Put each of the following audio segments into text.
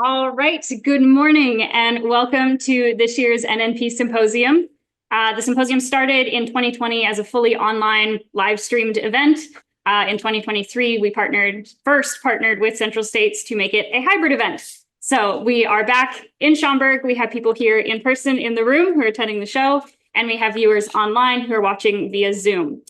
All right, good morning and welcome to this year's NNP Symposium. The symposium started in 2020 as a fully online live streamed event. In 2023, we first partnered with Central States to make it a hybrid event. So we are back in Schaumburg. We have people here in person in the room who are attending the show, and we have viewers online who are watching via Zoom.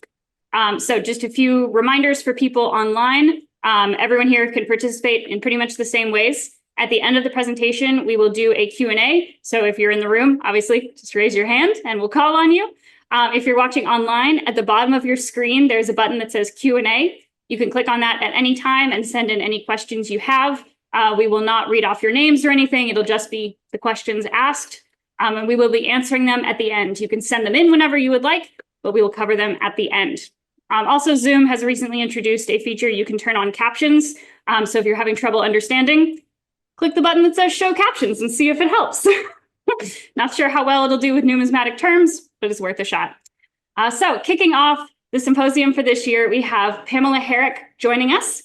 So just a few reminders for people online. Everyone here can participate in pretty much the same ways. At the end of the presentation, we will do a Q&A. So if you're in the room, obviously, just raise your hand and we'll call on you. If you're watching online, at the bottom of your screen, there's a button that says Q&A. You can click on that at any time and send in any questions you have. We will not read off your names or anything. It'll just be the questions asked. And we will be answering them at the end. You can send them in whenever you would like, but we will cover them at the end. Also, Zoom has recently introduced a feature you can turn on captions. So if you're having trouble understanding, click the button that says show captions and see if it helps. Not sure how well it'll do with numismatic terms, but it's worth a shot. So kicking off the symposium for this year, we have Pamela Herrick joining us.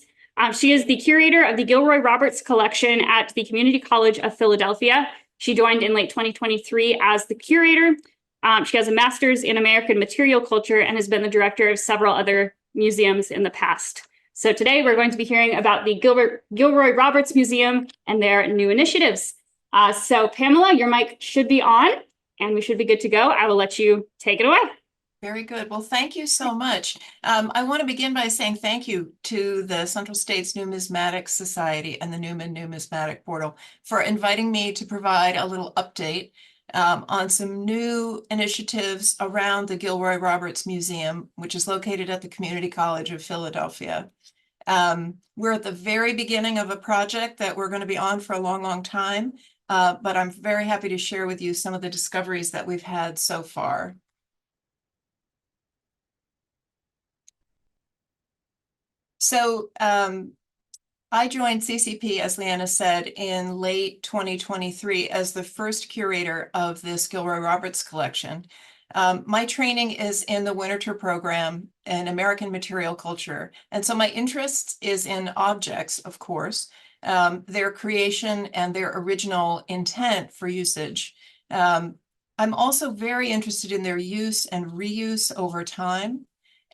She is the curator of the Gilroy Roberts Collection at the Community College of Philadelphia. She joined in late 2023 as the curator. She has a master's in American material culture and has been the director of several other museums in the past. So today we're going to be hearing about the Gilroy Roberts Museum and their new initiatives. So Pamela, your mic should be on and we should be good to go. I will let you take it away. Very good. Well, thank you so much. I want to begin by saying thank you to the Central States Numismatic Society and the Newman Numismatic Portal for inviting me to provide a little update on some new initiatives around the Gilroy Roberts Museum, which is located at the Community College of Philadelphia. We're at the very beginning of a project that we're going to be on for a long, long time, but I'm very happy to share with you some of the discoveries that we've had so far. So I joined CCP, as Leanna said, in late 2023 as the first curator of this Gilroy Roberts collection. My training is in the Winterthur program in American material culture. And so my interest is in objects, of course, their creation and their original intent for usage. I'm also very interested in their use and reuse over time,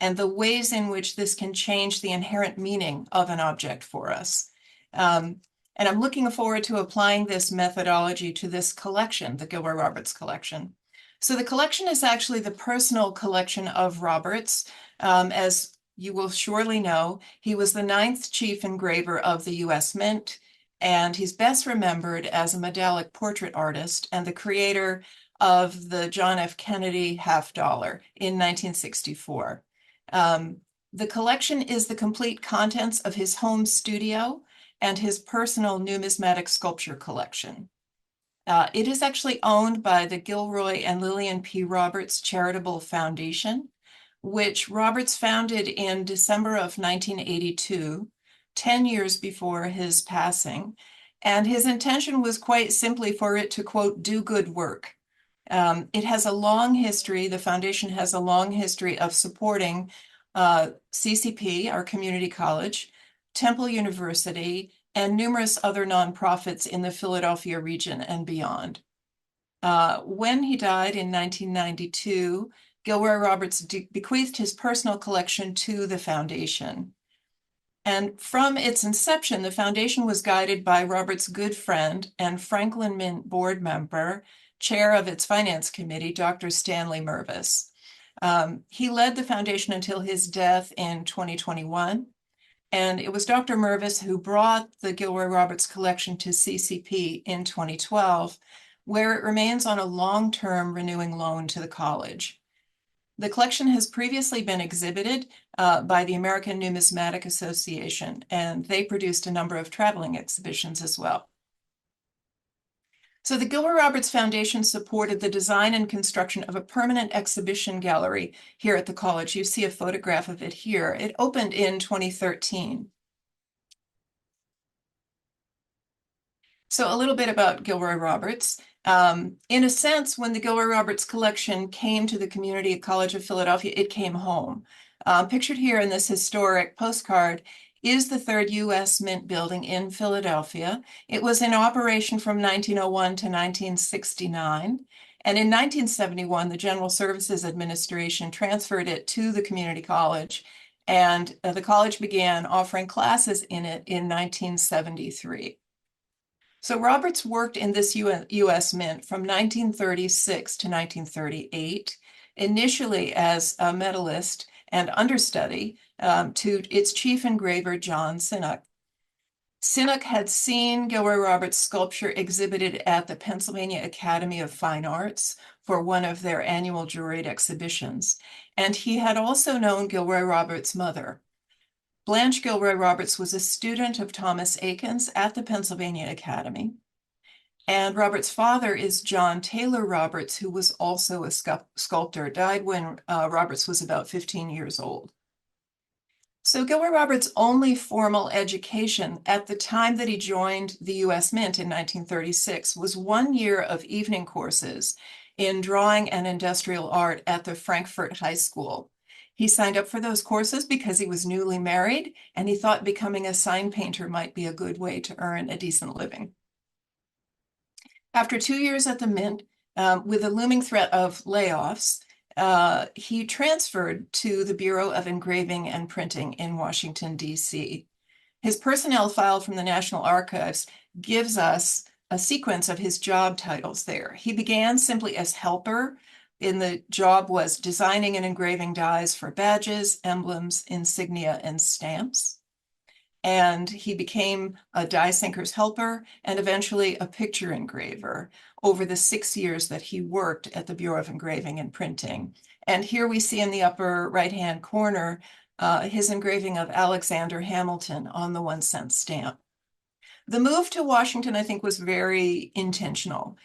and the ways in which this can change the inherent meaning of an object for us. And I'm looking forward to applying this methodology to this collection, the Gilroy Roberts collection. So the collection is actually the personal collection of Roberts. As you will surely know, he was the 9th chief engraver of the US Mint, and he's best remembered as a medallic portrait artist and the creator of the John F. Kennedy $50 in 1964. The collection is the complete contents of his home studio and his personal numismatic sculpture collection. It is actually owned by the Gilroy and Lillian P. Roberts Charitable Foundation, which Roberts founded in December of 1982, 10 years before his passing. And his intention was quite simply for it to, quote, do good work. It has a long history, the foundation has a long history of supporting CCP, our community college, Temple University, and numerous other nonprofits in the Philadelphia region and beyond. When he died in 1992, Gilroy Roberts bequeathed his personal collection to the foundation. And from its inception, the foundation was guided by Roberts' good friend and Franklin Mint board member, chair of its finance committee, Dr. Stanley Mervis. He led the foundation until his death in 2021. And it was Dr. Mervis who brought the Gilroy Roberts collection to CCP in 2012, where it remains on a long-term renewing loan to the college. The collection has previously been exhibited by the American Numismatic Association, and they produced a number of traveling exhibitions as well. So the Gilroy Roberts Foundation supported the design and construction of a permanent exhibition gallery here at the college. You see a photograph of it here. It opened in 2013. So a little bit about Gilroy Roberts. In a sense, when the Gilroy Roberts collection came to the Community College of Philadelphia, it came home. Pictured here in this historic postcard is the third U.S. Mint building in Philadelphia. It was in operation from 1901 to 1969. And in 1971, the General Services Administration transferred it to the community college, and the college began offering classes in it in 1973. So Roberts worked in this U.S. Mint from 1936 to 1938, initially as a medalist and understudy to its chief engraver, John Sinnock. Sinnock had seen Gilroy Roberts' sculpture exhibited at the Pennsylvania Academy of Fine Arts for one of their annual juried exhibitions, and he had also known Gilroy Roberts' mother. Blanche Gilroy Roberts was a student of Thomas Eakins at the Pennsylvania Academy, and Roberts' father is John Taylor Roberts, who was also a sculptor, died when Roberts was about 15 years old. So Gilroy Roberts' only formal education at the time that he joined the U.S. Mint in 1936 was 1 year of evening courses in drawing and industrial art at the Frankfurt High School. He signed up for those courses because he was newly married, and he thought becoming a sign painter might be a good way to earn a decent living. After 2 years at the Mint, with a looming threat of layoffs, he transferred to the Bureau of Engraving and Printing in Washington, D.C. His personnel file from the National Archives gives us a sequence of his job titles there. He began simply as helper. The job was designing and engraving dies for badges, emblems, insignia, and stamps. And he became a die sinker's helper and eventually a picture engraver over the 6 years that he worked at the Bureau of Engraving and Printing. And here we see in the upper right-hand corner his engraving of Alexander Hamilton on the 1-cent stamp. The move to Washington, I think, was very intentional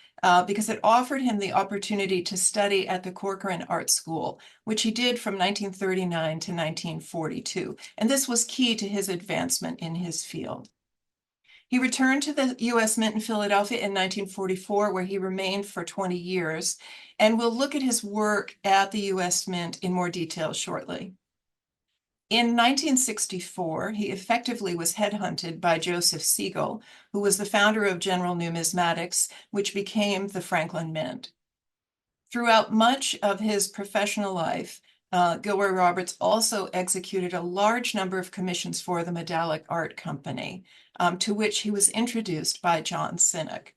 because it offered him the opportunity to study at the Corcoran Art School, which he did from 1939 to 1942. And this was key to his advancement in his field. He returned to the U.S. Mint in Philadelphia in 1944, where he remained for 20 years. And we'll look at his work at the U.S. Mint in more detail shortly. In 1964, he effectively was headhunted by Joseph Siegel, who was the founder of General Numismatics, which became the Franklin Mint. Throughout much of his professional life, Gilroy Roberts also executed a large number of commissions for the Medallic Art Company, to which he was introduced by John Sinnock.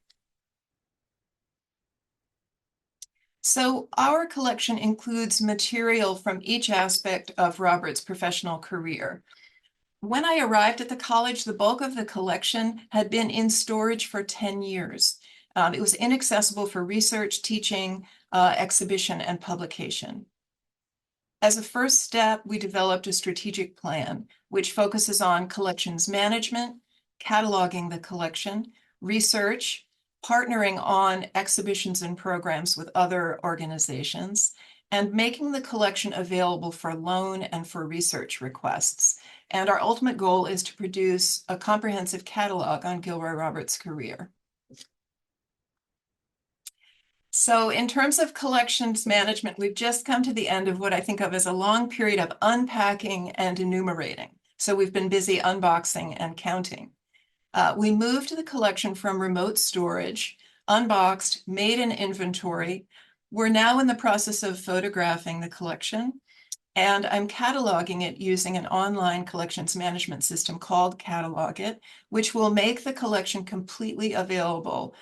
So our collection includes material from each aspect of Roberts' professional career. When I arrived at the college, the bulk of the collection had been in storage for 10 years. It was inaccessible for research, teaching, exhibition, and publication. As a first step, we developed a strategic plan, which focuses on collections management, cataloging the collection, research, partnering on exhibitions and programs with other organizations, and making the collection available for loan and for research requests. And our ultimate goal is to produce a comprehensive catalog on Gilroy Roberts' career. So in terms of collections management, we've just come to the end of what I think of as a long period of unpacking and enumerating. So we've been busy unboxing and counting. We moved the collection from remote storage, unboxed, made an inventory. We're now in the process of photographing the collection, and I'm cataloging it using an online collections management system called Catalog It, which will make the collection completely available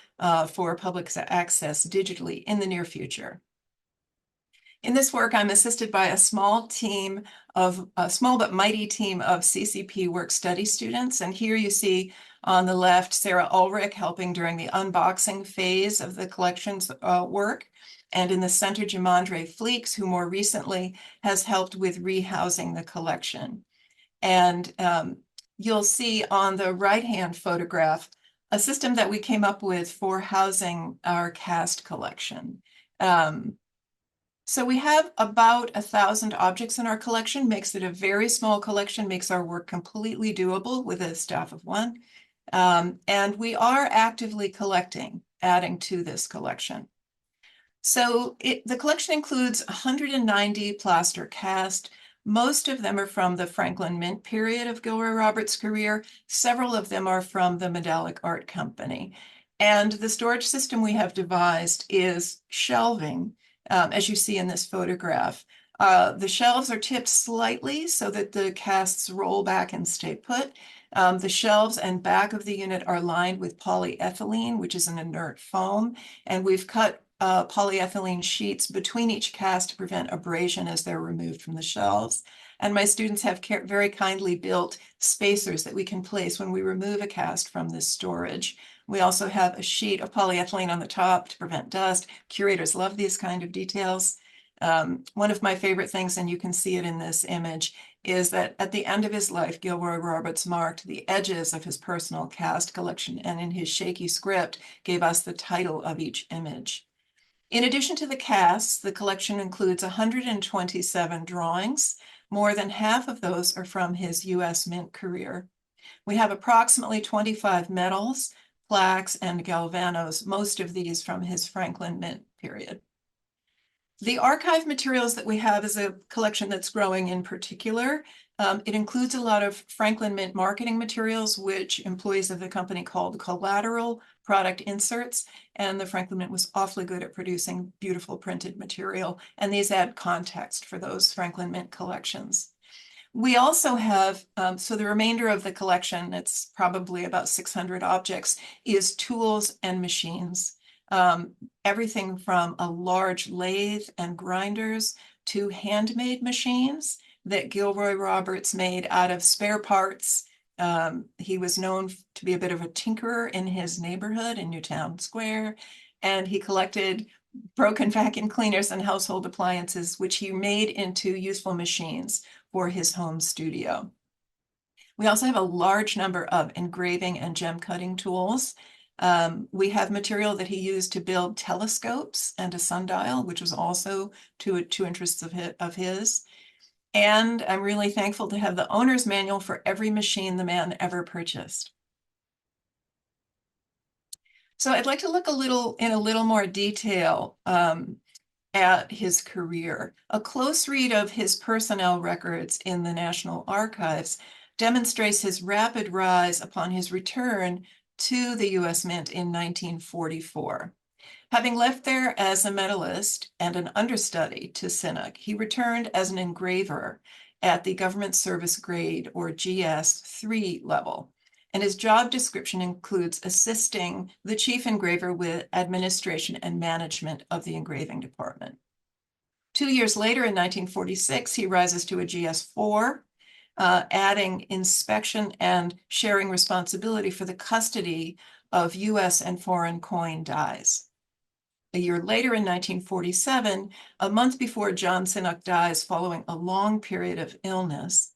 for public access digitally in the near future. In this work, I'm assisted by a small but mighty team of CCP work study students. And here you see on the left, Sarah Ulrich helping during the unboxing phase of the collection's work. And in the center, Jamondre Fleeks, who more recently has helped with rehousing the collection. And you'll see on the right-hand photograph, a system that we came up with for housing our cast collection. So we have about 1,000 objects in our collection, makes it a very small collection, makes our work completely doable with a staff of one. And we are actively collecting, adding to this collection. So the collection includes 190 plaster cast, Most of them are from the Franklin Mint period of Gilroy Roberts' career. Several of them are from the Medallic Art Company. And the storage system we have devised is shelving, as you see in this photograph. The shelves are tipped slightly so that the casts roll back and stay put. The shelves and back of the unit are lined with polyethylene, which is an inert foam, and we've cut polyethylene sheets between each cast to prevent abrasion as they're removed from the shelves. And my students have very kindly built spacers that we can place when we remove a cast from this storage. We also have a sheet of polyethylene on the top to prevent dust. Curators love these kind of details. One of my favorite things, and you can see it in this image, is that at the end of his life, Gilroy Roberts marked the edges of his personal cast collection, and in his shaky script gave us the title of each image. In addition to the casts, the collection includes 127 drawings. More than half of those are from his U.S. Mint career. We have approximately 25 medals, plaques, and galvanos, most of these from his Franklin Mint period. The archive materials that we have is a collection that's growing in particular. It includes a lot of Franklin Mint marketing materials, which employees of the company called collateral product inserts. And the Franklin Mint was awfully good at producing beautiful printed material. And these add context for those Franklin Mint collections. We also have, so the remainder of the collection, it's probably about 600 objects, is tools and machines. Everything from a large lathe and grinders to handmade machines that Gilroy Roberts made out of spare parts. He was known to be a bit of a tinkerer in his neighborhood in Newtown Square, and he collected broken vacuum cleaners and household appliances, which he made into useful machines for his home studio. We also have a large number of engraving and gem cutting tools. We have material that he used to build telescopes and a sundial, which was also two interests of his. And I'm really thankful to have the owner's manual for every machine the man ever purchased. So I'd like to look in a little more detail at his career. A close read of his personnel records in the National Archives demonstrates his rapid rise upon his return to the U.S. Mint in 1944. Having left there as a medalist and an understudy to Sinnock, he returned as an engraver at the Government Service Grade, or GS3 level. And his job description includes assisting the chief engraver with administration and management of the engraving department. 2 years later, in 1946, he rises to a GS4, adding inspection and sharing responsibility for the custody of U.S. and foreign coin dies. A year later, in 1947, a month before John Sinnock dies following a long period of illness,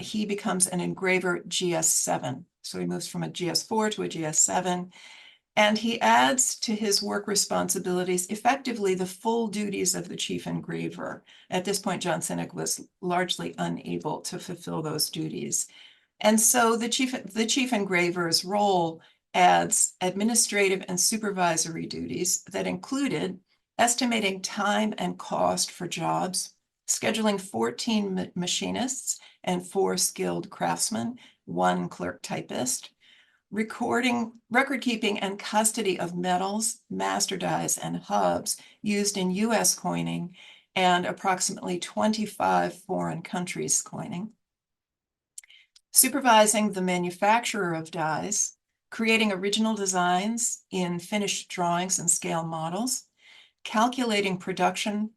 he becomes an engraver GS7. So he moves from a GS4 to a GS7, and he adds to his work responsibilities effectively the full duties of the chief engraver. At this point, John Sinnock was largely unable to fulfill those duties. And so the chief engraver's role adds administrative and supervisory duties that included estimating time and cost for jobs, scheduling 14 machinists and 4 skilled craftsmen, 1 clerk typist, record keeping and custody of metals, master dies, and hubs used in U.S. coining and approximately 25 foreign countries' coining, supervising the manufacturer of dies, creating original designs in finished drawings and scale models, calculating production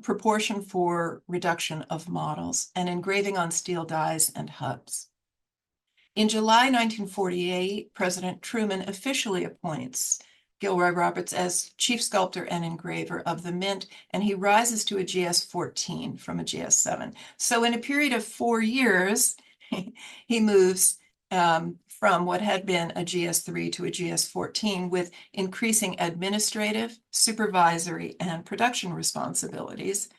proportion for reduction of models, and engraving on steel dies and hubs. In July 1948, President Truman officially appoints Gilroy Roberts as chief sculptor and engraver of the Mint, and he rises to a GS14 from a GS7. So in a period of 4 years, he moves from what had been a GS3 to a GS14 with increasing administrative, supervisory, and production responsibilities,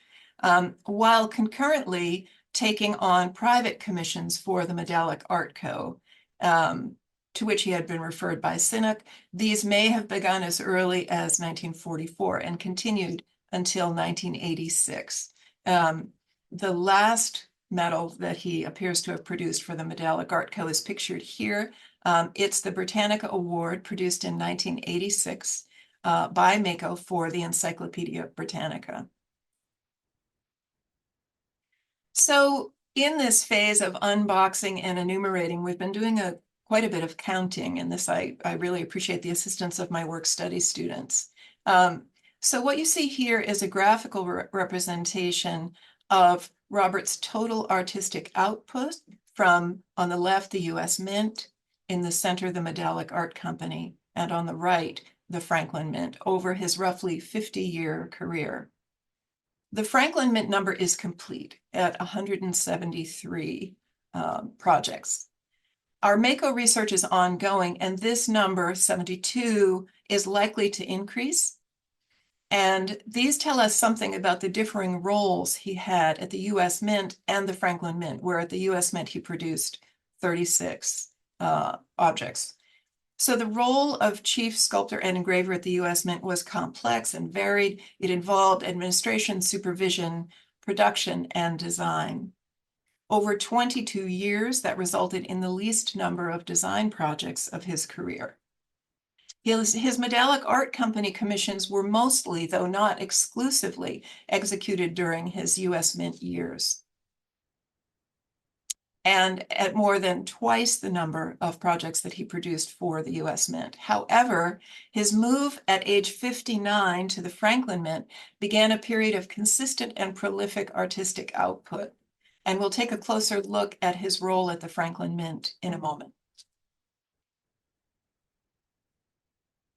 while concurrently taking on private commissions for the Medallic Art Co., to which he had been referred by Sinnock. These may have begun as early as 1944 and continued until 1986. The last medal that he appears to have produced for the Medallic Art Co. is pictured here. It's the Britannica Award produced in 1986 by Mako for the Encyclopedia Britannica. So in this phase of unboxing and enumerating, we've been doing quite a bit of counting, and this I really appreciate the assistance of my work study students. So what you see here is a graphical representation of Robert's total artistic output from, on the left, the US Mint, in the center, the Medallic Art Company, and on the right, the Franklin Mint, over his roughly 50-year career. The Franklin Mint number is complete at 173 projects. Our Mako research is ongoing, and this number, 72, is likely to increase. And these tell us something about the differing roles he had at the US Mint and the Franklin Mint, where at the US Mint he produced 36 objects. So the role of chief sculptor and engraver at the US Mint was complex and varied. It involved administration, supervision, production, and design. Over 22 years, that resulted in the least number of design projects of his career. His Medallic Art Company commissions were mostly, though not exclusively, executed during his US Mint years, and at more than twice the number of projects that he produced for the US Mint. However, his move at age 59 to the Franklin Mint began a period of consistent and prolific artistic output. And we'll take a closer look at his role at the Franklin Mint in a moment.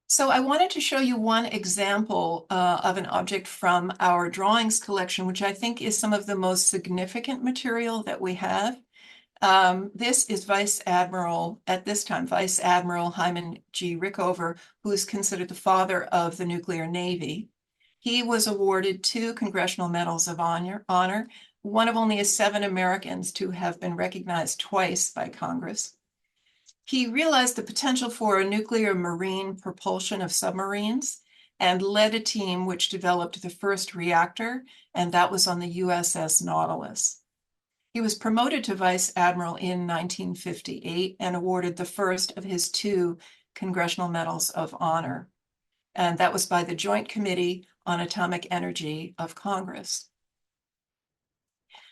So I wanted to show you one example of an object from our drawings collection, which I think is some of the most significant material that we have. This is Vice Admiral, at this time, Vice Admiral Hyman G. Rickover, who is considered the father of the nuclear navy. He was awarded 2 Congressional Medals of Honor, one of only 7 Americans to have been recognized twice by Congress. He realized the potential for a nuclear marine propulsion of submarines and led a team which developed the first reactor, and that was on the USS Nautilus. He was promoted to Vice Admiral in 1958 and awarded the first of his 2 Congressional Medals of Honor, and that was by the Joint Committee on Atomic Energy of Congress.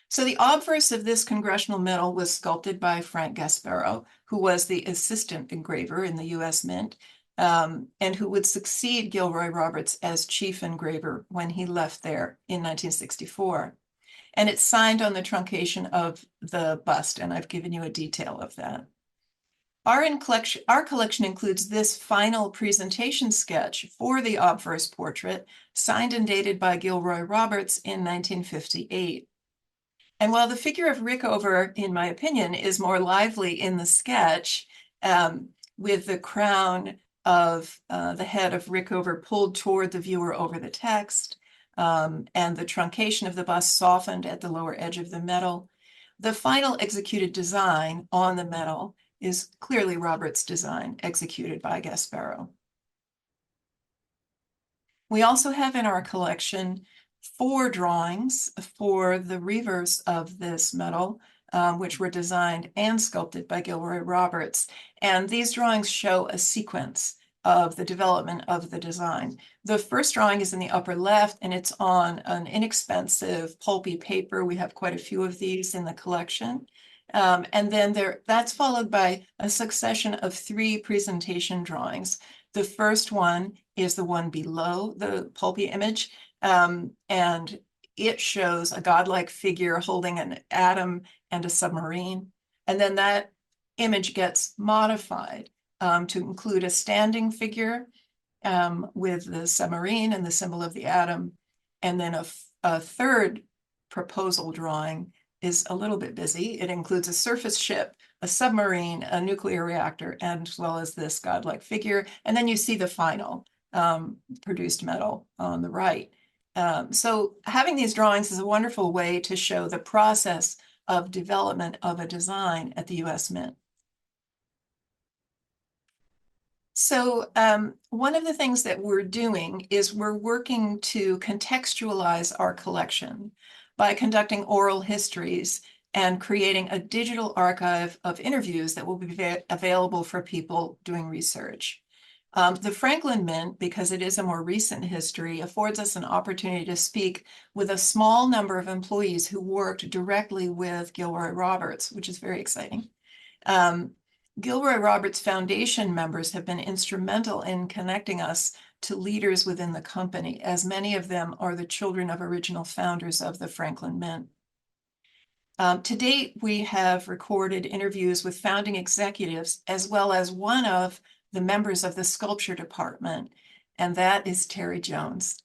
So the obverse of this congressional medal was sculpted by Frank Gasparo, who was the assistant engraver in the US Mint, and who would succeed Gilroy Roberts as chief engraver when he left there in 1964. And it's signed on the truncation of the bust, and I've given you a detail of that. Our collection includes this final presentation sketch for the obverse portrait, signed and dated by Gilroy Roberts in 1958. And while the figure of Rickover, in my opinion, is more lively in the sketch, with the crown of the head of Rickover pulled toward the viewer over the text, and the truncation of the bust softened at the lower edge of the medal, the final executed design on the medal is clearly Robert's design, executed by Gasparo. We also have in our collection 4 drawings for the reverse of this medal, which were designed and sculpted by Gilroy Roberts. And these drawings show a sequence of the development of the design. The first drawing is in the upper left, and it's on an inexpensive pulpy paper. We have quite a few of these in the collection. And then that's followed by a succession of 3 presentation drawings. The first one is the one below the pulpy image, and it shows a godlike figure holding an atom and a submarine. And then that image gets modified to include a standing figure with the submarine and the symbol of the atom. And then a third proposal drawing is a little bit busy. It includes a surface ship, a submarine, a nuclear reactor, and as well as this godlike figure. And then you see the final produced medal on the right. So having these drawings is a wonderful way to show the process of development of a design at the US Mint. So one of the things that we're doing is we're working to contextualize our collection. by conducting oral histories and creating a digital archive of interviews that will be available for people doing research. The Franklin Mint, because it is a more recent history, affords us an opportunity to speak with a small number of employees who worked directly with Gilroy Roberts, which is very exciting. Gilroy Roberts Foundation members have been instrumental in connecting us to leaders within the company, as many of them are the children of original founders of the Franklin Mint. To date, we have recorded interviews with founding executives, as well as one of the members of the sculpture department, and that is Terry Jones.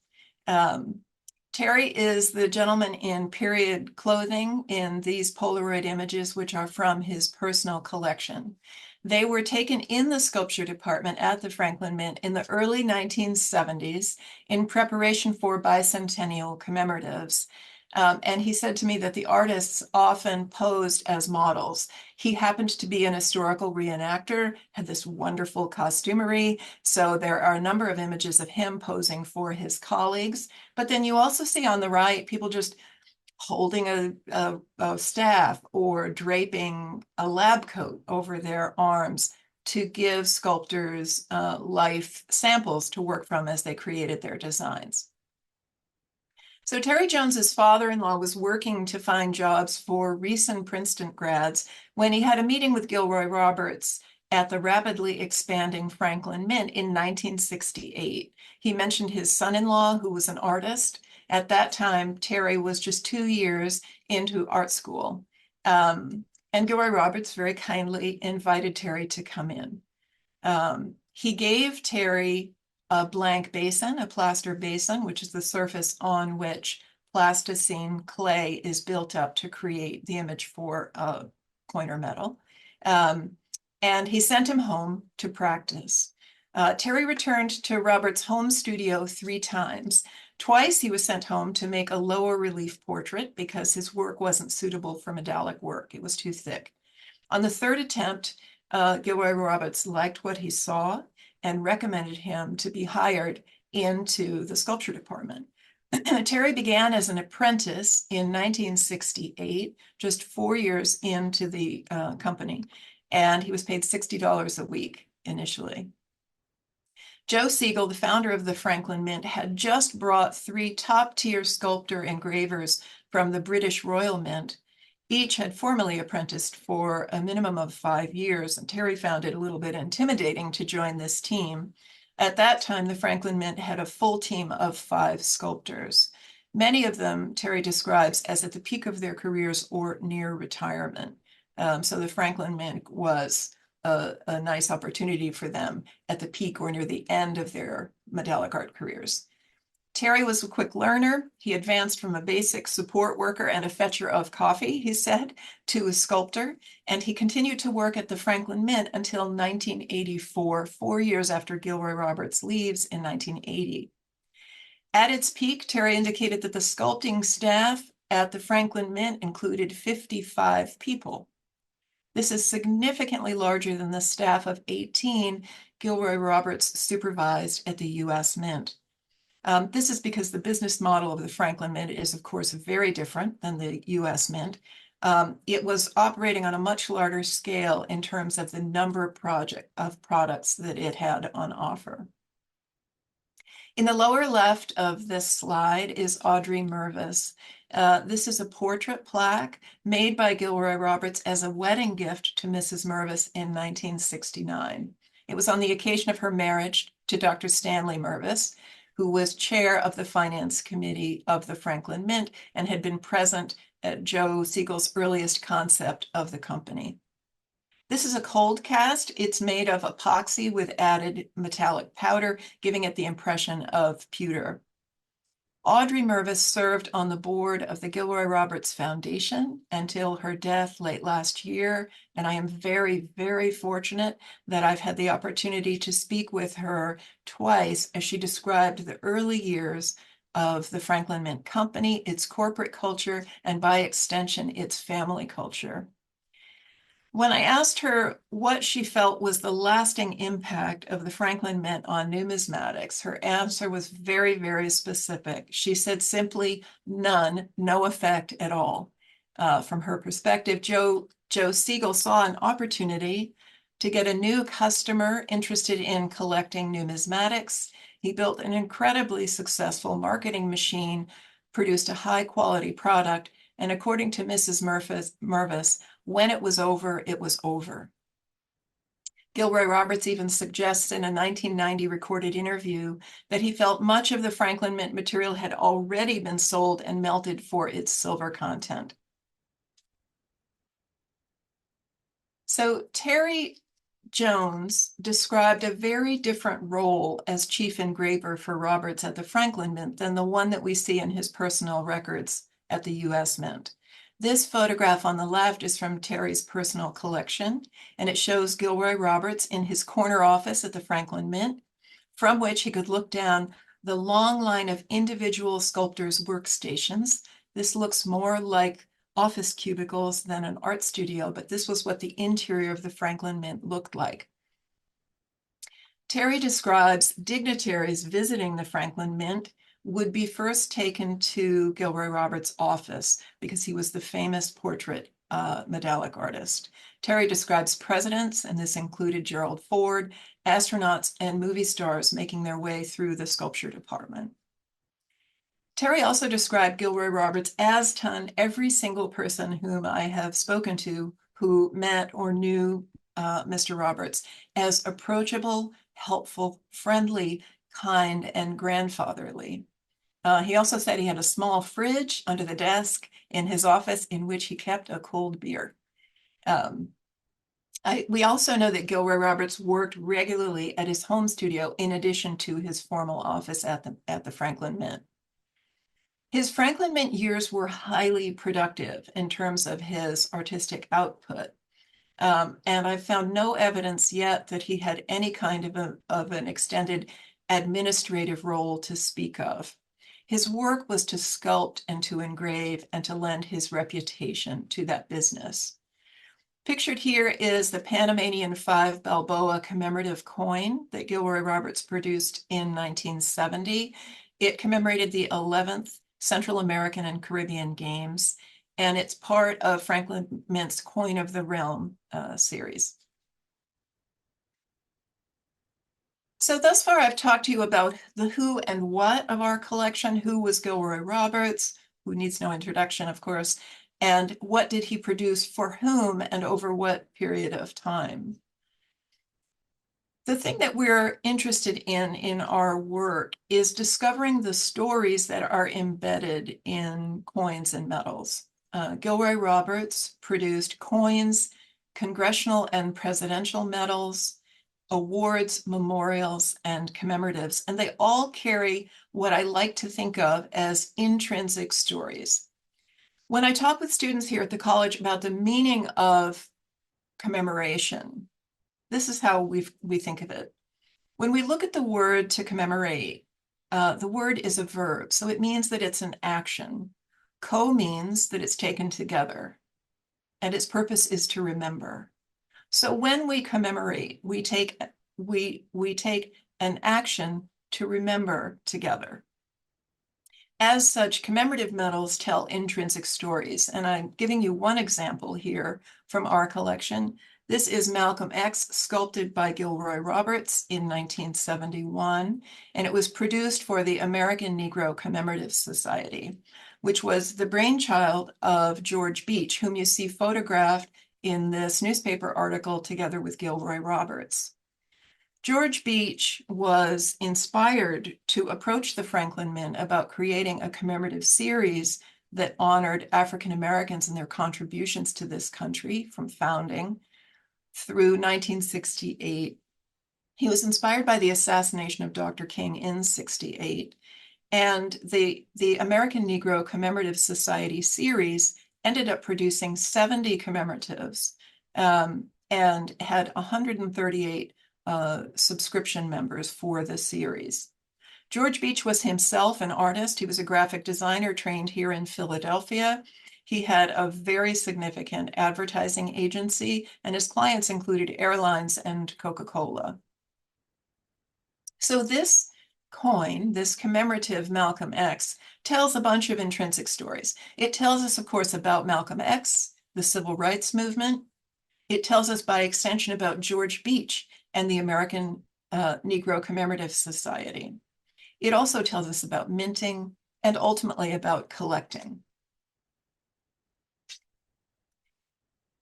Terry is the gentleman in period clothing in these Polaroid images, which are from his personal collection. They were taken in the sculpture department at the Franklin Mint in the early 1970s in preparation for bicentennial commemoratives. And he said to me that the artists often posed as models. He happened to be an historical reenactor, had this wonderful costumery. So there are a number of images of him posing for his colleagues. But then you also see on the right, people just holding a staff or draping a lab coat over their arms to give sculptors life samples to work from as they created their designs. So Terry Jones's father-in-law was working to find jobs for recent Princeton grads when he had a meeting with Gilroy Roberts at the rapidly expanding Franklin Mint in 1968. He mentioned his son-in-law, who was an artist. At that time, Terry was just 2 years into art school. And Gilroy Roberts very kindly invited Terry to come in. He gave Terry a blank basin, a plaster basin, which is the surface on which plasticine clay is built up to create the image for coin or metal. And he sent him home to practice. Terry returned to Roberts' home studio 3 times. Twice he was sent home to make a lower relief portrait because his work wasn't suitable for medallic work. It was too thick. On the 3rd attempt, Gilroy Roberts liked what he saw and recommended him to be hired into the sculpture department. Terry began as an apprentice in 1968, just 4 years into the company, and he was paid $60 a week initially. Joe Siegel, the founder of the Franklin Mint, had just brought 3 top-tier sculptor engravers from the British Royal Mint. Each had formerly apprenticed for a minimum of 5 years, and Terry found it a little bit intimidating to join this team. At that time, the Franklin Mint had a full team of 5 sculptors. Many of them Terry describes as at the peak of their careers or near retirement. So the Franklin Mint was a nice opportunity for them at the peak or near the end of their medallic art careers. Terry was a quick learner. He advanced from a basic support worker and a fetcher of coffee, he said, to a sculptor, and he continued to work at the Franklin Mint until 1984, 4 years after Gilroy Roberts leaves in 1980. At its peak, Terry indicated that the sculpting staff at the Franklin Mint included 55 people. This is significantly larger than the staff of 18 Gilroy Roberts supervised at the U.S. Mint. This is because the business model of the Franklin Mint is, of course, very different than the U.S. Mint. It was operating on a much larger scale in terms of the number of products that it had on offer. In the lower left of this slide is Audrey Mervis. This is a portrait plaque made by Gilroy Roberts as a wedding gift to Mrs. Mervis in 1969. It was on the occasion of her marriage to Dr. Stanley Mervis, who was chair of the finance committee of the Franklin Mint and had been present at Joe Siegel's earliest concept of the company. This is a cold cast. It's made of epoxy with added metallic powder, giving it the impression of pewter. Audrey Mervis served on the board of the Gilroy Roberts Foundation until her death late last year, and I am very, very fortunate that I've had the opportunity to speak with her twice as she described the early years of the Franklin Mint Company, its corporate culture, and by extension, its family culture. When I asked her what she felt was the lasting impact of the Franklin Mint on numismatics, her answer was very, very specific. She said simply, none, no effect at all. From her perspective, Joe Siegel saw an opportunity to get a new customer interested in collecting numismatics. He built an incredibly successful marketing machine, produced a high-quality product, and according to Mrs. Mervis, when it was over, it was over. Gilroy Roberts even suggests in a 1990 recorded interview that he felt much of the Franklin Mint material had already been sold and melted for its silver content. So Terry Jones described a very different role as chief engraver for Roberts at the Franklin Mint than the one that we see in his personal records at the U.S. Mint. This photograph on the left is from Terry's personal collection, and it shows Gilroy Roberts in his corner office at the Franklin Mint, from which he could look down the long line of individual sculptors' workstations. This looks more like office cubicles than an art studio, but this was what the interior of the Franklin Mint looked like. Terry describes dignitaries visiting the Franklin Mint would be first taken to Gilroy Roberts' office because he was the famous portrait medallic artist. Terry describes presidents, and this included Gerald Ford, astronauts, and movie stars making their way through the sculpture department. Terry also described Gilroy Roberts, as done every single person whom I have spoken to who met or knew Mr. Roberts, as approachable, helpful, friendly, kind, and grandfatherly. He also said he had a small fridge under the desk in his office in which he kept a cold beer. We also know that Gilroy Roberts worked regularly at his home studio in addition to his formal office at the Franklin Mint. His Franklin Mint years were highly productive in terms of his artistic output. And I've found no evidence yet that he had any kind of an extended administrative role to speak of. His work was to sculpt and to engrave and to lend his reputation to that business. Pictured here is the Panamanian 5 Balboa commemorative coin that Gilroy Roberts produced in 1970. It commemorated the 11th Central American and Caribbean Games, and it's part of Franklin Mint's Coin of the Realm series. So thus far, I've talked to you about the who and what of our collection. Who was Gilroy Roberts, who needs no introduction, of course, and what did he produce for whom and over what period of time? The thing that we're interested in our work is discovering the stories that are embedded in coins and medals. Gilroy Roberts produced coins, congressional and presidential medals, awards, memorials, and commemoratives, and they all carry what I like to think of as intrinsic stories. When I talk with students here at the college about the meaning of commemoration, this is how we think of it. When we look at the word to commemorate, the word is a verb, so it means that it's an action. Co means that it's taken together, and its purpose is to remember. So when we commemorate, we take an action to remember together. As such, commemorative medals tell intrinsic stories, and I'm giving you one example here from our collection. This is Malcolm X, sculpted by Gilroy Roberts in 1971, and it was produced for the American Negro Commemorative Society, which was the brainchild of George Beach, whom you see photographed in this newspaper article together with Gilroy Roberts. George Beach was inspired to approach the Franklin Mint about creating a commemorative series that honored African Americans and their contributions to this country from founding through 1968. He was inspired by the assassination of Dr. King in 68. And the American Negro Commemorative Society series ended up producing 70 commemoratives and had 138 subscription members for the series. George Beach was himself an artist. He was a graphic designer trained here in Philadelphia. He had a very significant advertising agency, and his clients included airlines and Coca-Cola. So this coin, this commemorative Malcolm X, tells a bunch of intrinsic stories. It tells us, of course, about Malcolm X, the civil rights movement. It tells us by extension about George Beach and the American Negro Commemorative Society. It also tells us about minting and ultimately about collecting.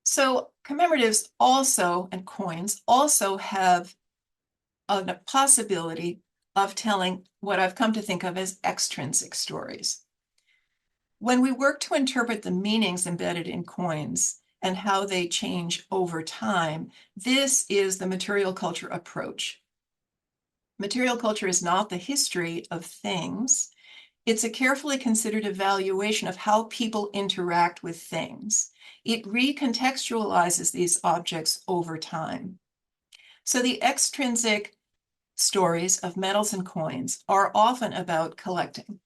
So commemoratives also, and coins, also have a possibility of telling what I've come to think of as extrinsic stories. When we work to interpret the meanings embedded in coins and how they change over time, this is the material culture approach. Material culture is not the history of things. It's a carefully considered evaluation of how people interact with things. It recontextualizes these objects over time. So the extrinsic stories of metals and coins are often about collecting.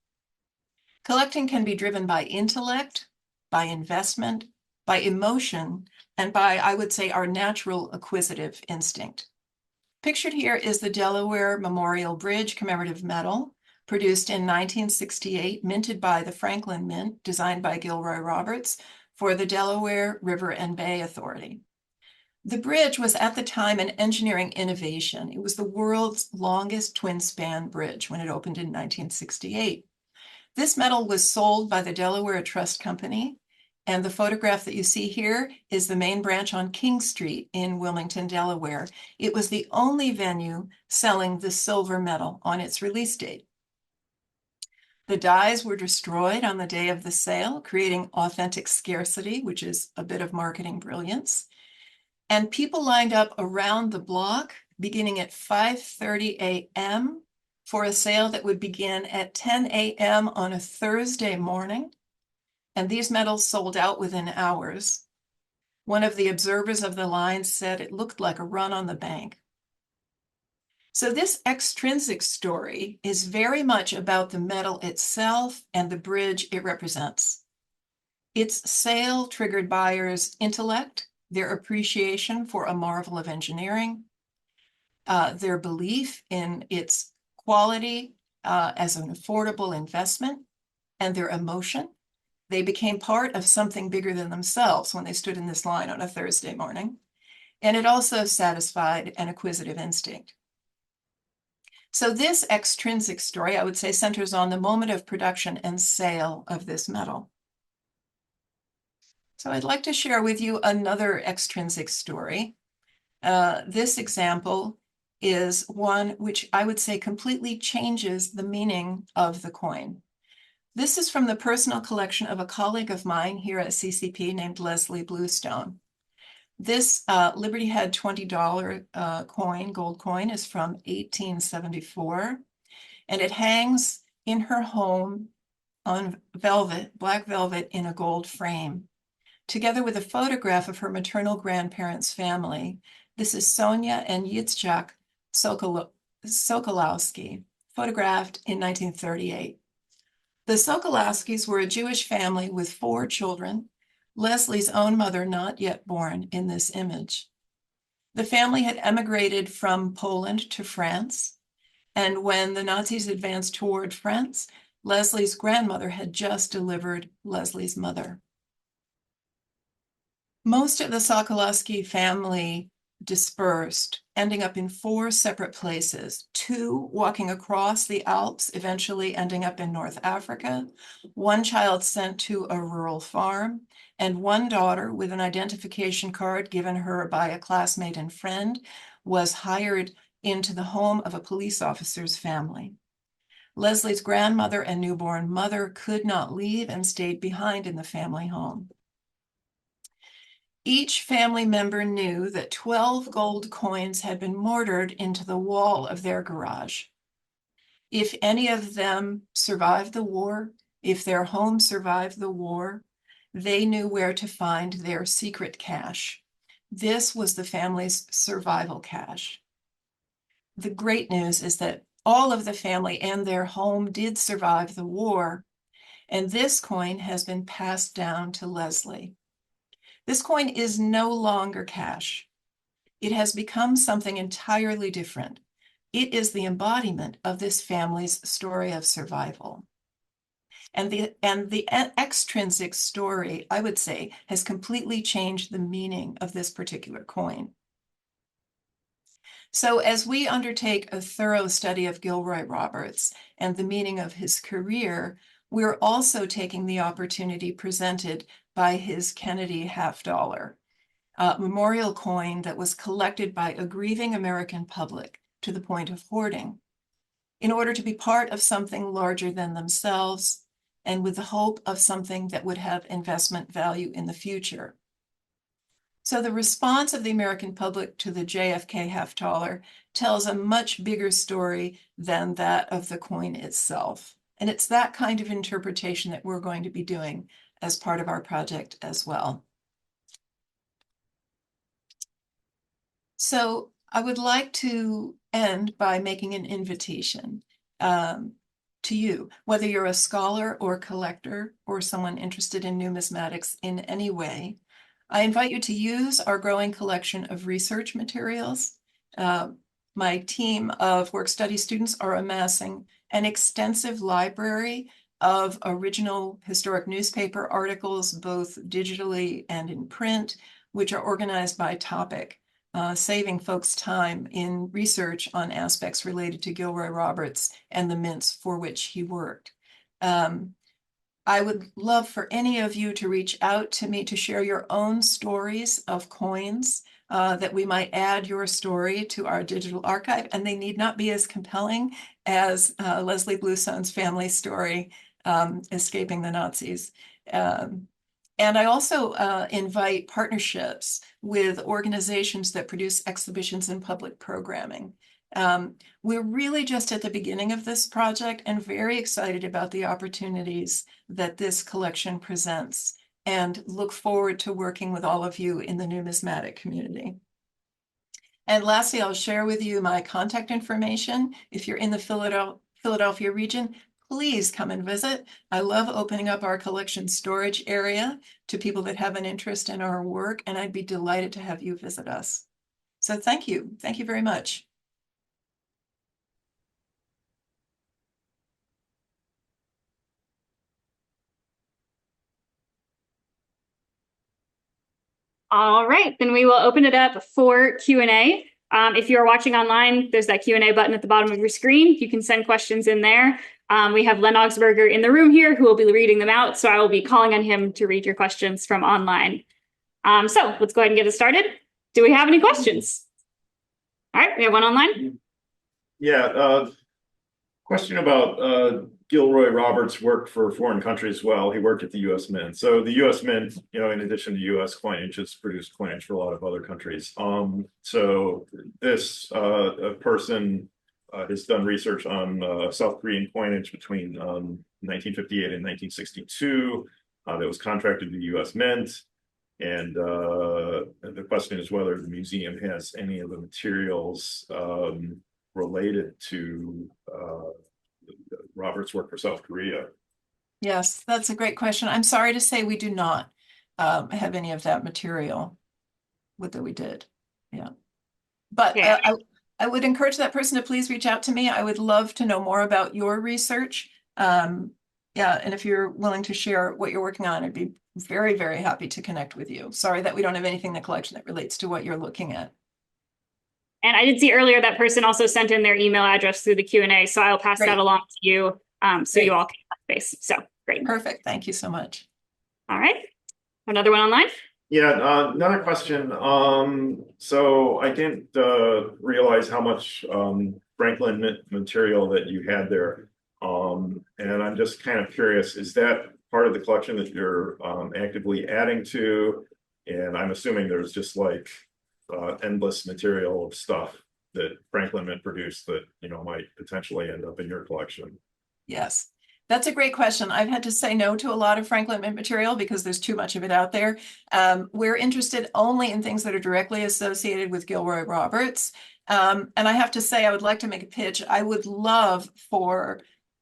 Collecting can be driven by intellect, by investment, by emotion, and by, I would say, our natural acquisitive instinct. Pictured here is the Delaware Memorial Bridge commemorative medal, produced in 1968, minted by the Franklin Mint, designed by Gilroy Roberts for the Delaware River and Bay Authority. The bridge was at the time an engineering innovation. It was the world's longest twin-span bridge when it opened in 1968. This medal was sold by the Delaware Trust Company, and the photograph that you see here is the main branch on King Street in Wilmington, Delaware. It was the only venue selling the silver medal on its release date. The dies were destroyed on the day of the sale, creating authentic scarcity, which is a bit of marketing brilliance. And people lined up around the block beginning at 5:30 a.m. for a sale that would begin at 10 a.m. on a Thursday morning. And these medals sold out within hours. One of the observers of the line said it looked like a run on the bank. So this extrinsic story is very much about the medal itself and the bridge it represents. Its sale triggered buyers' intellect, their appreciation for a marvel of engineering, their belief in its quality as an affordable investment, and their emotion. They became part of something bigger than themselves when they stood in this line on a Thursday morning. And it also satisfied an acquisitive instinct. So this extrinsic story, I would say, centers on the moment of production and sale of this medal. So I'd like to share with you another extrinsic story. This example is one which I would say completely changes the meaning of the coin. This is from the personal collection of a colleague of mine here at CCP named Leslie Bluestone. This Liberty Head $20 coin, gold coin, is from 1874, and it hangs in her home on velvet, black velvet in a gold frame, together with a photograph of her maternal grandparents' family. This is Sonia and Yitzchak Sokolowski, photographed in 1938. The Sokolowskis were a Jewish family with 4 children, Leslie's own mother not yet born in this image. The family had emigrated from Poland to France, and when the Nazis advanced toward France, Leslie's grandmother had just delivered Leslie's mother. Most of the Sokolowski family dispersed, ending up in 4 separate places, 2 walking across the Alps, eventually ending up in North Africa, 1 child sent to a rural farm, and 1 daughter with an identification card given her by a classmate and friend was hired into the home of a police officer's family. Leslie's grandmother and newborn mother could not leave and stayed behind in the family home. Each family member knew that 12 gold coins had been mortared into the wall of their garage. If any of them survived the war, if their home survived the war, they knew where to find their secret cache. This was the family's survival cache. The great news is that all of the family and their home did survive the war, And this coin has been passed down to Leslie. This coin is no longer cash. It has become something entirely different. It is the embodiment of this family's story of survival. And the extrinsic story, I would say, has completely changed the meaning of this particular coin. So as we undertake a thorough study of Gilroy Roberts and the meaning of his career, we're also taking the opportunity presented by his Kennedy $50 memorial coin that was collected by a grieving American public to the point of hoarding, in order to be part of something larger than themselves and with the hope of something that would have investment value in the future. So the response of the American public to the JFK $50 tells a much bigger story than that of the coin itself. And it's that kind of interpretation that we're going to be doing as part of our project as well. So I would like to end by making an invitation to you, whether you're a scholar or collector or someone interested in numismatics in any way. I invite you to use our growing collection of research materials. My team of work study students are amassing an extensive library of original historic newspaper articles, both digitally and in print, which are organized by topic, saving folks time in research on aspects related to Gilroy Roberts and the mints for which he worked. I would love for any of you to reach out to me to share your own stories of coins, that we might add your story to our digital archive, and they need not be as compelling as Leslie Bluestone's family story, escaping the Nazis. And I also invite partnerships with organizations that produce exhibitions and public programming. We're really just at the beginning of this project and very excited about the opportunities that this collection presents, and look forward to working with all of you in the numismatic community. And lastly, I'll share with you my contact information. If you're in the Philadelphia region, please come and visit. I love opening up our collection storage area to people that have an interest in our work, and I'd be delighted to have you visit us. So thank you. Thank you very much. All right, then we will open it up for Q&A. If you're watching online, there's that Q&A button at the bottom of your screen. You can send questions in there. We have Len Augsburger in the room here who will be reading them out, so I will be calling on him to read your questions from online. So let's go ahead and get it started. Do we have any questions? All right, we have one online. Yeah, question about Gilroy Roberts worked for foreign countries as well. He worked at the U.S. Mint. So the U.S. Mint, you know, in addition to U.S. coinage, has produced coinage for a lot of other countries. So this person has done research on South Korean coinage between 1958 and 1962 that was contracted to the U.S. Mint. And the question is whether the museum has any of the materials related to Robert's work for South Korea. Yes, that's a great question. I'm sorry to say we do not have any of that material. Whether we did, yeah. But Yeah. I would encourage that person to please reach out to me. I would love to know more about your research. Yeah, and if you're willing to share what you're working on, I'd be very, very happy to connect with you. Sorry that we don't have anything in the collection that relates to what you're looking at. And I did see earlier that person also sent in their email address through the Q&A, so I'll pass that along to you, so you all can touch base. So great. Perfect. Thank you so much. All right. Another one online? Yeah, another question. So I didn't realize how much Franklin material that you had there. And I'm just kind of curious, is that part of the collection that you're actively adding to? And I'm assuming there's just like endless material of stuff that Franklin Mint produced that, you know, might potentially end up in your collection. Yes, that's a great question. I've had to say no to a lot of Franklin Mint material because there's too much of it out there. We're interested only in things that are directly associated with Gilroy Roberts. And I have to say, I would like to make a pitch. I would love for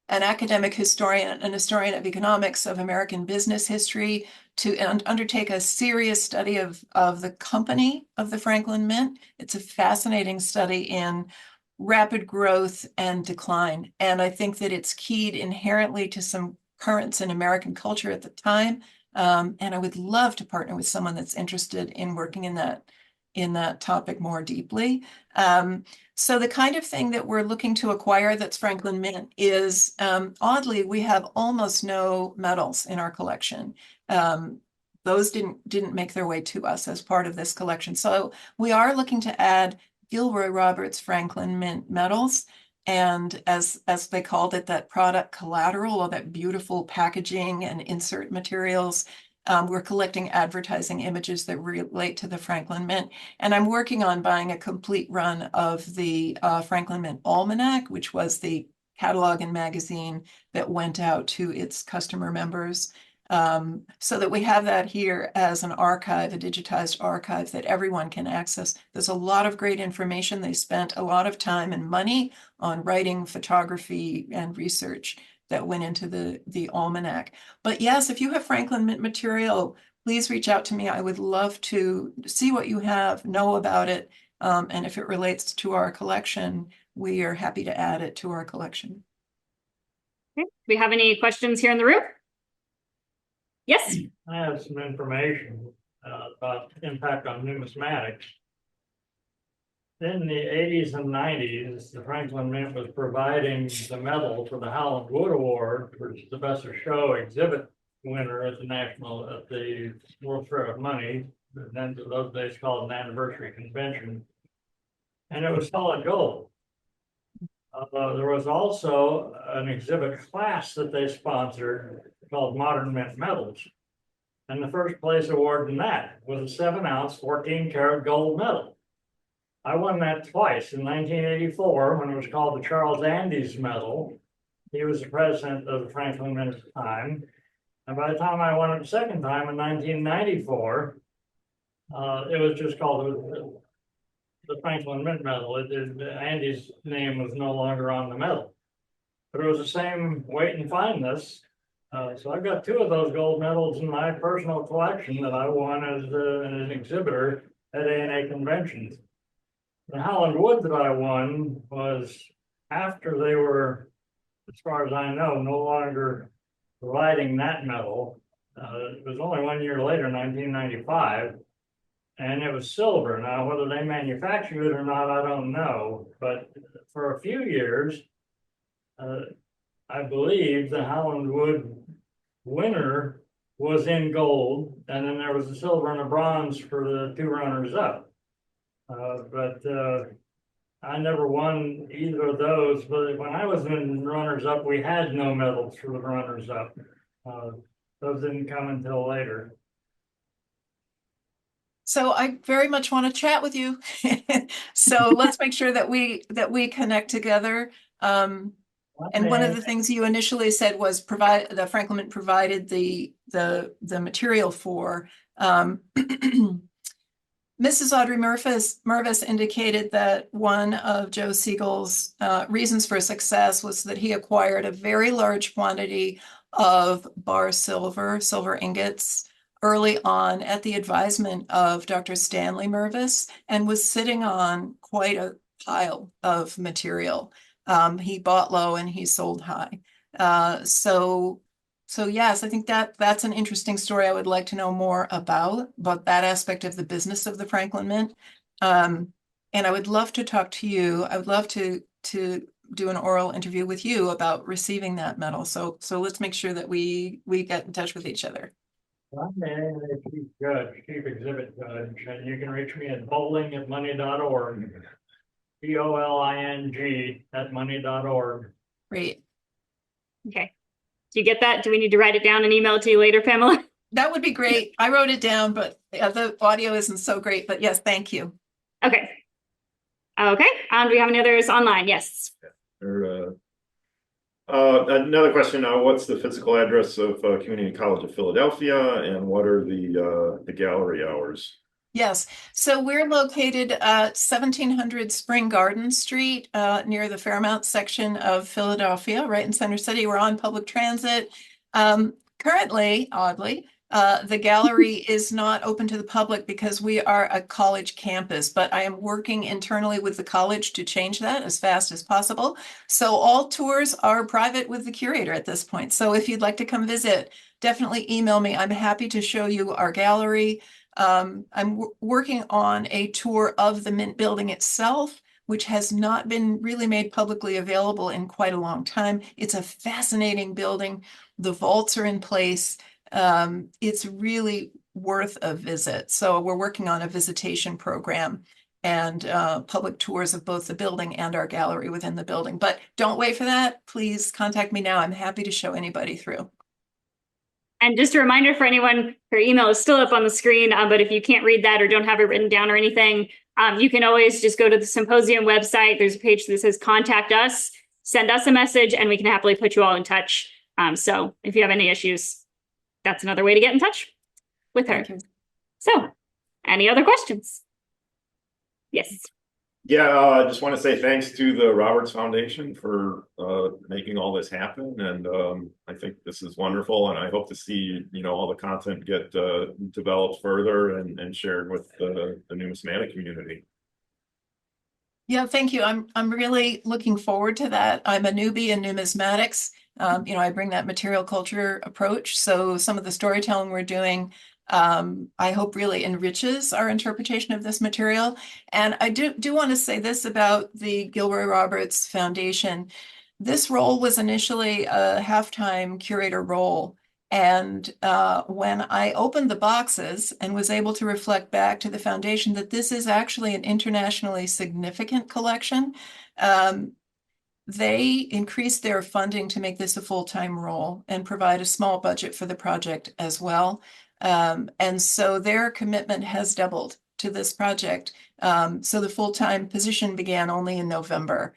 an academic historian, an historian of economics, of American business history, to undertake a serious study of the company of the Franklin Mint. It's a fascinating study in rapid growth and decline. And I think that it's keyed inherently to some currents in American culture at the time. And I would love to partner with someone that's interested in working in that topic more deeply. So the kind of thing that we're looking to acquire that's Franklin Mint is, oddly, we have almost no metals in our collection. Those didn't make their way to us as part of this collection. So we are looking to add Gilroy Roberts Franklin Mint metals. And as they called it, that product collateral, or that beautiful packaging and insert materials. We're collecting advertising images that relate to the Franklin Mint. And I'm working on buying a complete run of the Franklin Mint Almanac, which was the catalog and magazine that went out to its customer members. So that we have that here as an archive, a digitized archive that everyone can access. There's a lot of great information. They spent a lot of time and money on writing, photography, and research that went into the almanac. But yes, if you have Franklin Mint material, please reach out to me. I would love to see what you have, know about it, and if it relates to our collection, we are happy to add it to our collection. Okay. Do we have any questions here in the room? Yes. I have some information about impact on numismatics. In the 80s and 90s, the Franklin Mint was providing the medal for the Howland Wood Award, which is the best of show exhibit winner at the World Fair of Money, and then those days called an anniversary convention. And it was solid gold. There was also an exhibit class that they sponsored called Modern Mint Medals. And the first place award in that was a 7-ounce, 14-karat gold medal. I won that twice in 1984 when it was called the Charles Andes Medal. He was the president of the Franklin Mint at the time. And by the time I won it the second time in 1994, it was just called the Franklin Mint Medal. Andy's name was no longer on the medal, but it was the same weight and fineness. So I've got 2 of those gold medals in my personal collection that I won as an exhibitor at ANA conventions. The Howland Wood that I won was after they were, as far as I know, no longer providing that medal. It was only 1 year later, 1995. And it was silver. Now, whether they manufactured it or not, I don't know. But for a few years, I believe the Howland Wood winner was in gold, and then there was a silver and a bronze for the 2 runners-up. But I never won either of those. But when I was in runners-up, we had no medals for the runners-up. Those didn't come until later. So I very much want to chat with you. So let's make sure that we connect together. And one of the things you initially said was the Franklin Mint provided the material for. Mrs. Audrey Mervis indicated that one of Joe Siegel's reasons for success was that he acquired a very large quantity of bar silver ingots, early on at the advisement of Dr. Stanley Mervis, and was sitting on quite a pile of material. He bought low and he sold high. So yes, I think that's an interesting story. I would like to know more about that aspect of the business of the Franklin Mint. And I would love to talk to you. I would love to do an oral interview with you about receiving that medal. So let's make sure that we get in touch with each other. I'm the chief exhibit judge, and you can reach me at bowling@money.org. BOLING@money.org. Great. Okay. Do you get that? Do we need to write it down and email it to you later, Pamela? That would be great. I wrote it down, but the audio isn't so great. But yes, thank you. Okay. Okay. Do we have any others online? Yes. Another question. What's the physical address of Community College of Philadelphia, and what are the gallery hours? Yes, so we're located at 1700 Spring Garden Street, near the Fairmount section of Philadelphia, right in Center City. We're on public transit. Currently, oddly, the gallery is not open to the public because we are a college campus, but I am working internally with the college to change that as fast as possible. So all tours are private with the curator at this point. So if you'd like to come visit, definitely email me. I'm happy to show you our gallery. I'm working on a tour of the Mint building itself, which has not been really made publicly available in quite a long time. It's a fascinating building. The vaults are in place. It's really worth a visit. So we're working on a visitation program and public tours of both the building and our gallery within the building. But don't wait for that. Please contact me now. I'm happy to show anybody through. And just a reminder for anyone, her email is still up on the screen, but if you can't read that or don't have it written down or anything, you can always just go to the symposium website. There's a page that says contact us, send us a message, and we can happily put you all in touch. So if you have any issues, that's another way to get in touch with her. So, any other questions? Yes. Yeah, I just want to say thanks to the Roberts Foundation for making all this happen, and I think this is wonderful, and I hope to see all the content get developed further and shared with the numismatic community. Yeah, thank you. I'm really looking forward to that. I'm a newbie in numismatics. I bring that material culture approach. So some of the storytelling we're doing, I hope really enriches our interpretation of this material. And I do want to say this about the Gilroy Roberts Foundation. This role was initially a half-time curator role. And when I opened the boxes and was able to reflect back to the foundation that this is actually an internationally significant collection, they increased their funding to make this a full-time role and provide a small budget for the project as well. And so their commitment has doubled to this project. So the full-time position began only in November.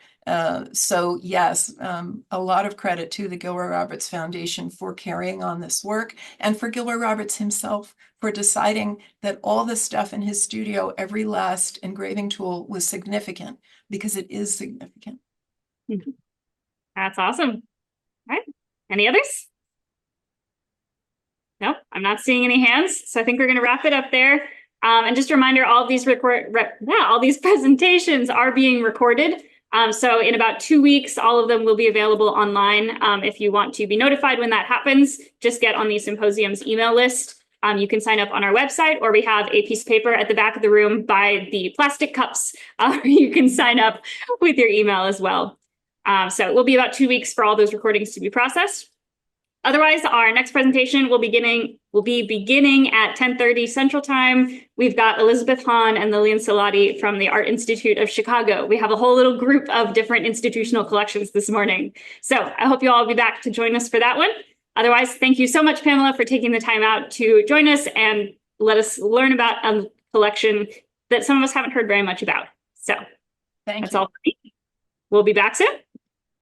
So yes, a lot of credit to the Gilroy Roberts Foundation for carrying on this work, and for Gilroy Roberts himself for deciding that all the stuff in his studio, every last engraving tool, was significant, because it is significant. That's awesome. All right. Any others? Nope, I'm not seeing any hands. So I think we're going to wrap it up there. And just a reminder, all of these all these presentations are being recorded. So in about 2 weeks, all of them will be available online. If you want to be notified when that happens, just get on the symposium's email list. You can sign up on our website, or we have a piece of paper at the back of the room by the plastic cups. You can sign up with your email as well. So it will be about 2 weeks for all those recordings to be processed. Otherwise, our next presentation will be beginning at 10:30 Central Time. We've got Elizabeth Hahn and Lillian Salati from the Art Institute of Chicago. We have a whole little group of different institutional collections this morning. So I hope you all will be back to join us for that one. Otherwise, thank you so much, Pamela, for taking the time out to join us and let us learn about a collection that some of us haven't heard very much about. So that's all for me. We'll be back soon.